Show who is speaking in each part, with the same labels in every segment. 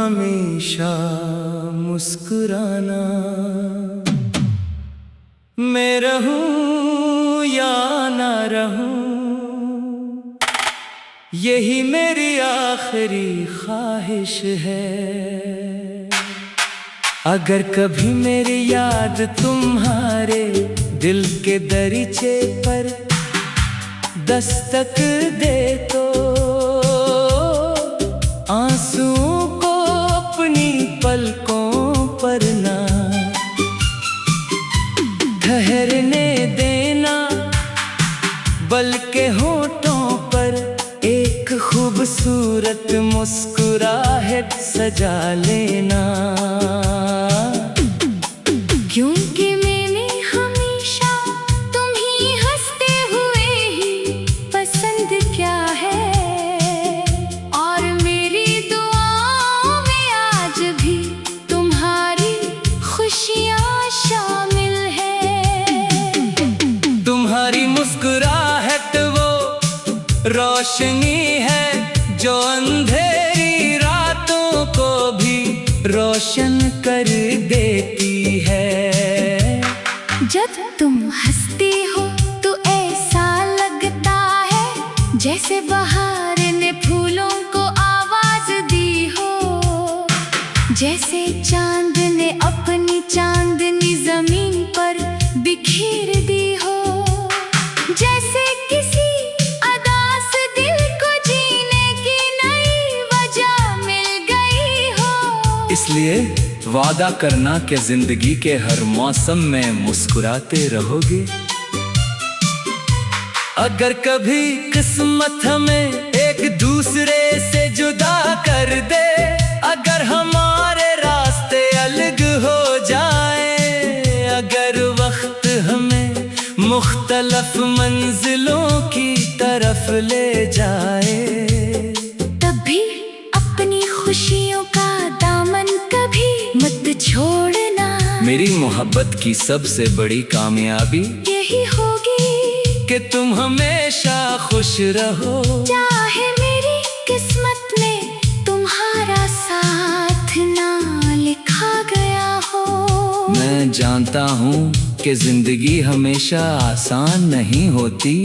Speaker 1: हमेशा मुस्कुराना। मैं रहूं या ना रहूं, यही मेरी आखिरी ख्वाहिश है। अगर कभी मेरी याद तुम्हारे दिल के दरीचे पर दस्तक दे तो आंसुओं को अपनी पलकों पर ना ठहरने देना, बल्कि होठों पर एक खूबसूरत मुस्कुराहट सजा लेना।
Speaker 2: क्योंकि मैंने हमेशा तुम्हीं हंसते हुए ही पसंद किया है, और मेरी दुआओं में आज भी तुम्हारी खुशियाँ शामिल है।
Speaker 1: तुम्हारी मुस्कुराहट वो रोशनी है जो अंधेरी रातों को भी रोशन कर देती है।
Speaker 2: जब तुम हंसती हो तो ऐसा लगता है जैसे बहार ने फूलों को आवाज दी हो, जैसे चांद ने अपनी चांदनी जमीन पर बिखेर दी हो, जैसे किसी अदास दिल को जीने की नई वजह मिल गई हो।
Speaker 1: इसलिए वादा करना कि जिंदगी के हर मौसम में मुस्कुराते रहोगे। अगर कभी किस्मत हमें एक दूसरे से जुदा कर दे, अगर हमारे रास्ते अलग हो जाए, अगर वक्त हमें मुख्तलफ मंजिलों की तरफ ले जाए,
Speaker 2: तब भी अपनी खुशियों का दामन कभी मत छोड़ना।
Speaker 1: मेरी मोहब्बत की सबसे बड़ी कामयाबी
Speaker 2: यही होगी
Speaker 1: कि तुम हमेशा खुश रहो।
Speaker 2: चाहे मेरी किस्मत में तुम्हारा साथ ना लिखा गया हो।
Speaker 1: मैं जानता हूँ कि जिंदगी हमेशा आसान नहीं होती,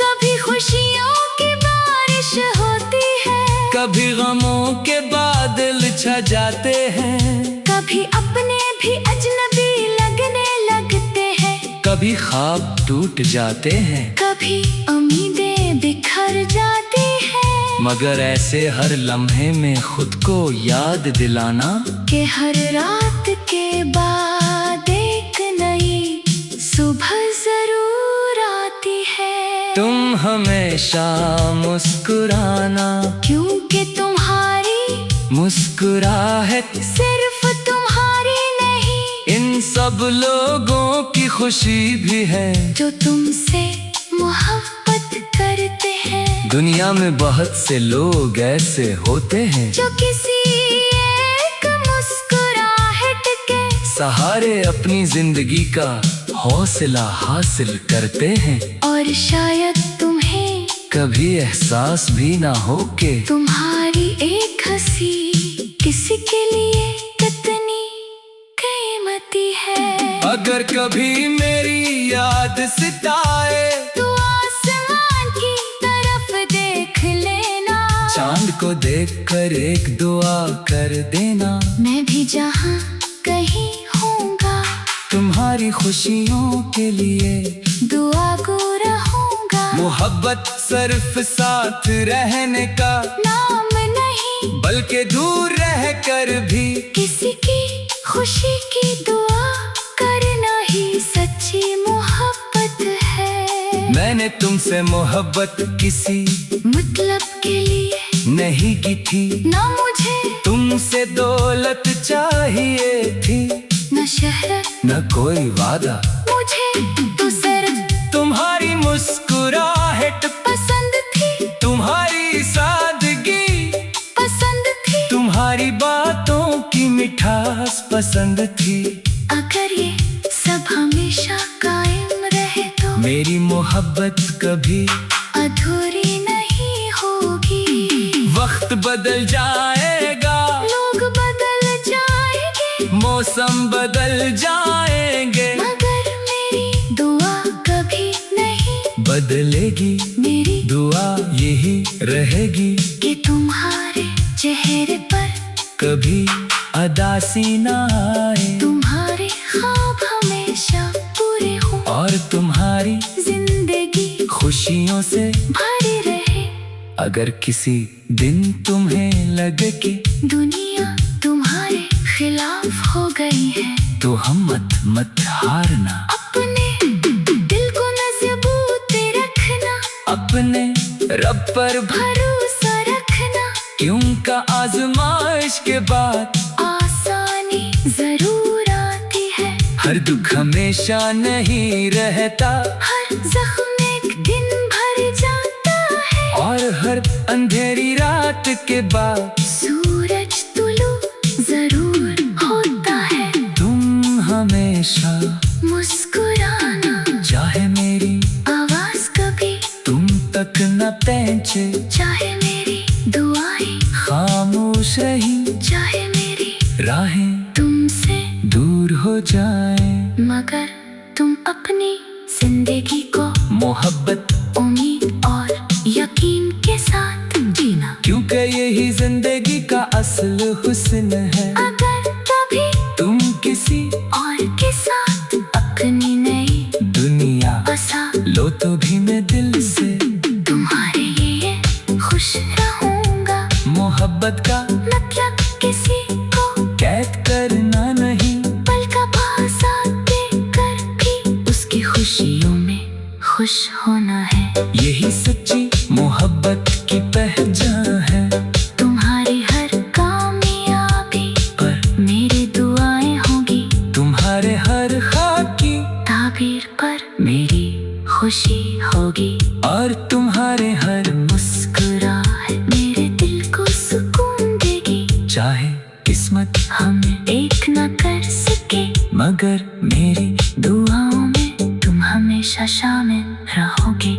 Speaker 2: कभी खुशियों की बारिश होती है,
Speaker 1: कभी गमों के बादल छा जाते हैं,
Speaker 2: कभी अपने भी अजनबी लगने लगते हैं,
Speaker 1: कभी ख्वाब टूट जाते हैं,
Speaker 2: कभी उम्मीदें बिखर जाती हैं।
Speaker 1: मगर ऐसे हर लम्हे में खुद को याद दिलाना
Speaker 2: कि हर रात के बाद एक नई सुबह जरूर आती है।
Speaker 1: तुम हमेशा मुस्कुराना,
Speaker 2: क्योंकि तुम्हारी
Speaker 1: मुस्कुराहट
Speaker 2: सिर्फ तुम्हारी नहीं,
Speaker 1: इन सब लोगों की खुशी भी है
Speaker 2: जो तुमसे मोहब्बत करते हैं।
Speaker 1: दुनिया में बहुत से लोग ऐसे होते हैं
Speaker 2: जो किसी एक मुस्कुराहट के
Speaker 1: सहारे अपनी जिंदगी का हौसला हासिल करते हैं,
Speaker 2: और शायद तुम्हें
Speaker 1: कभी एहसास भी ना हो कि
Speaker 2: तुम्हारी एक हंसी किसी के लिए कितनी कीमती है।
Speaker 1: अगर कभी मेरी याद सताए
Speaker 2: तो आसमान की तरफ देख लेना,
Speaker 1: चांद को देखकर एक दुआ कर देना।
Speaker 2: मैं भी जहाँ कहीं होऊंगा
Speaker 1: तुम्हारी खुशियों के लिए
Speaker 2: दुआ गो रहूंगा।
Speaker 1: मोहब्बत सिर्फ साथ रहने का
Speaker 2: नाम नहीं,
Speaker 1: बल्कि दूर रहकर भी
Speaker 2: किसी की खुशी की दुआ करना ही सच्ची मोहब्बत है।
Speaker 1: मैंने तुमसे मोहब्बत किसी
Speaker 2: मतलब के लिए
Speaker 1: नहीं की थी,
Speaker 2: ना मुझे
Speaker 1: तुमसे दौलत चाहिए थी,
Speaker 2: न शहरत
Speaker 1: न कोई वादा।
Speaker 2: मुझे तो सिर्फ
Speaker 1: तुम्हारी मुस्कुराहट
Speaker 2: पसंद थी,
Speaker 1: तुम्हारी सादगी
Speaker 2: पसंद थी,
Speaker 1: तुम्हारी बातों की मिठास पसंद थी।
Speaker 2: अगर ये सब हमेशा कायम रहे तो
Speaker 1: मेरी मोहब्बत कभी
Speaker 2: अधूरी नहीं होगी।
Speaker 1: वक्त बदल जाएगा,
Speaker 2: लोग
Speaker 1: मौसम बदल जाएंगे,
Speaker 2: मगर मेरी दुआ कभी नहीं
Speaker 1: बदलेगी
Speaker 2: मेरी
Speaker 1: दुआ यही रहेगी
Speaker 2: कि तुम्हारे चेहरे पर
Speaker 1: कभी उदासी ना आए,
Speaker 2: तुम्हारे ख्वाब हमेशा पूरे हों
Speaker 1: और तुम्हारी
Speaker 2: जिंदगी
Speaker 1: खुशियों से
Speaker 2: भरी रहे।
Speaker 1: अगर किसी दिन तुम्हें लगे कि
Speaker 2: दुनिया तुम्हारे खिलाफ हो गई है,
Speaker 1: तो हम मत हारना,
Speaker 2: अपने दिल को मजबूत रखना,
Speaker 1: अपने रब पर
Speaker 2: भरोसा रखना,
Speaker 1: क्योंकि आजमाइश के बाद
Speaker 2: आसानी जरूर आती है।
Speaker 1: हर दुख हमेशा नहीं रहता,
Speaker 2: हर जख्म एक दिन भर जाता है,
Speaker 1: और हर अंधेरी रात के बाद
Speaker 2: सूरज तुलू जरूर होता है।
Speaker 1: तुम हमेशा
Speaker 2: मुस्कुराना,
Speaker 1: चाहे मेरी
Speaker 2: आवाज कभी
Speaker 1: तुम तक न पहुंचे,
Speaker 2: चाहे मेरी दुआएं
Speaker 1: खामोश रही,
Speaker 2: चाहे मेरी
Speaker 1: राहें
Speaker 2: तुमसे
Speaker 1: दूर हो जाए,
Speaker 2: मगर तुम अपनी जिंदगी को
Speaker 1: मोहब्बत
Speaker 2: उम्मीद और यकीन के साथ जीना।
Speaker 1: क्योंकि यही जिंदगी का असल हुस्न है।
Speaker 2: अगर कभी
Speaker 1: तुम किसी
Speaker 2: और के साथ अपनी नई
Speaker 1: दुनिया
Speaker 2: बसा
Speaker 1: लो तो भी मैं दिल से
Speaker 2: तुम्हारे लिए खुश रहूंगा।
Speaker 1: मोहब्बत का
Speaker 2: मतलब किसी को
Speaker 1: कैद करना नहीं,
Speaker 2: पल का भाषा देकर भी उसकी खुशियों में खुश होना है।
Speaker 1: यही सच्ची मोहब्बत की पहचान है।
Speaker 2: तुम्हारी हर कामयाबी
Speaker 1: पर
Speaker 2: मेरी दुआएं होंगी,
Speaker 1: तुम्हारे हर ख्वाब की
Speaker 2: ताबीर पर मेरी खुशी होगी,
Speaker 1: और तुम्हारे हर
Speaker 2: मुस्कुराहट मेरे दिल को सुकून देगी।
Speaker 1: चाहे किस्मत
Speaker 2: हमें एक न कर सके,
Speaker 1: मगर मेरी
Speaker 2: दुआओं में तुम हमेशा शामिल रहोगे।